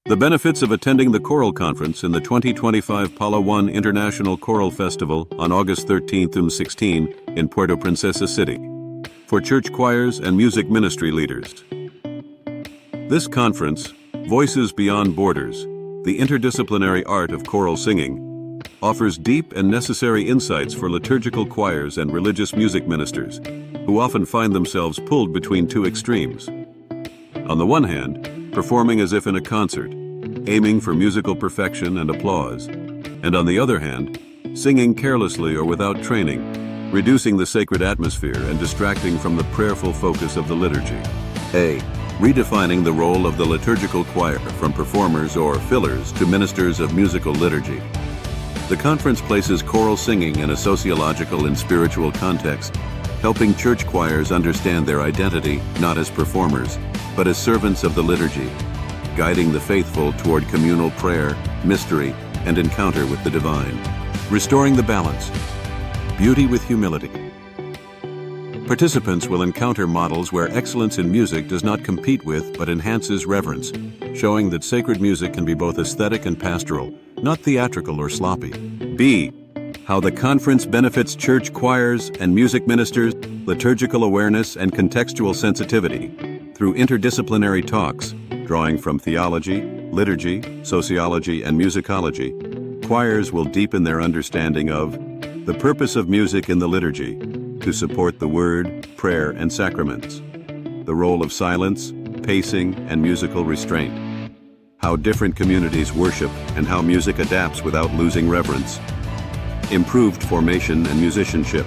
The benefits of attending the choral conference in the 2025 Palawan International Choral Festival on August 13 through 16 in Puerto Princesa City. For church choirs and music ministry leaders. This conference, Voices Beyond Borders, the interdisciplinary art of choral singing, offers deep and necessary insights for liturgical choirs and religious music ministers, who often find themselves pulled between two extremes. On the one hand, performing as if in a concert, aiming for musical perfection and applause, and on the other hand, singing carelessly or without training, reducing the sacred atmosphere and distracting from the prayerful focus of the liturgy. A. Redefining the role of the liturgical choir from performers or fillers to ministers of musical liturgy. The conference places choral singing in a sociological and spiritual context, helping church choirs understand their identity not as performers, but as servants of the liturgy, guiding the faithful toward communal prayer, mystery, and encounter with the divine. Restoring the balance. Beauty with humility. Participants will encounter models where excellence in music does not compete with but enhances reverence, showing that sacred music can be both aesthetic and pastoral, not theatrical or sloppy. B. How the conference benefits church choirs and music ministers, liturgical awareness and contextual sensitivity. Through interdisciplinary talks, drawing from theology, liturgy, sociology, and musicology, choirs will deepen their understanding of the purpose of music in the liturgy, to support the word, prayer, and sacraments, the role of silence, pacing, and musical restraint, how different communities worship and how music adapts without losing reverence, improved formation and musicianship.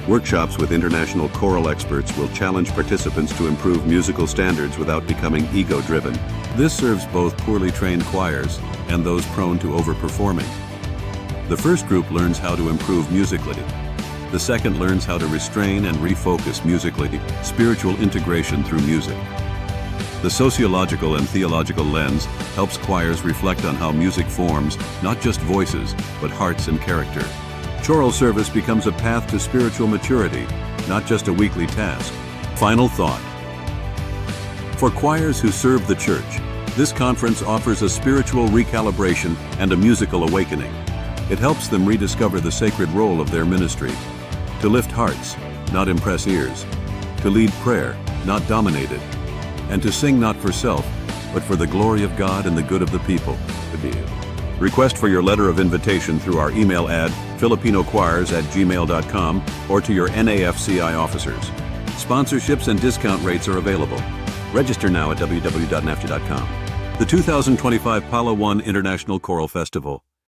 Workshops with international choral experts will challenge participants to improve musical standards without becoming ego-driven. This serves both poorly trained choirs and those prone to overperforming. The first group learns how to improve musically. The second learns how to restrain and refocus musically, spiritual integration through music. The sociological and theological lens helps choirs reflect on how music forms not just voices, but hearts and character. Choral service becomes a path to spiritual maturity, not just a weekly task. Final thought. For choirs who serve the church, this conference offers a spiritual recalibration and a musical awakening. It helps them rediscover the sacred role of their ministry, to lift hearts, not impress ears, to lead prayer, not dominate it, and to sing not for self, but for the glory of God and the good of the people. Request for your letter of invitation through our email ad filipinochoirs@gmail.com or to your NAFCI officers. Sponsorships and discount rates are available. Register now at www.nafta.com. The 2025 Palawan International Choral Festival.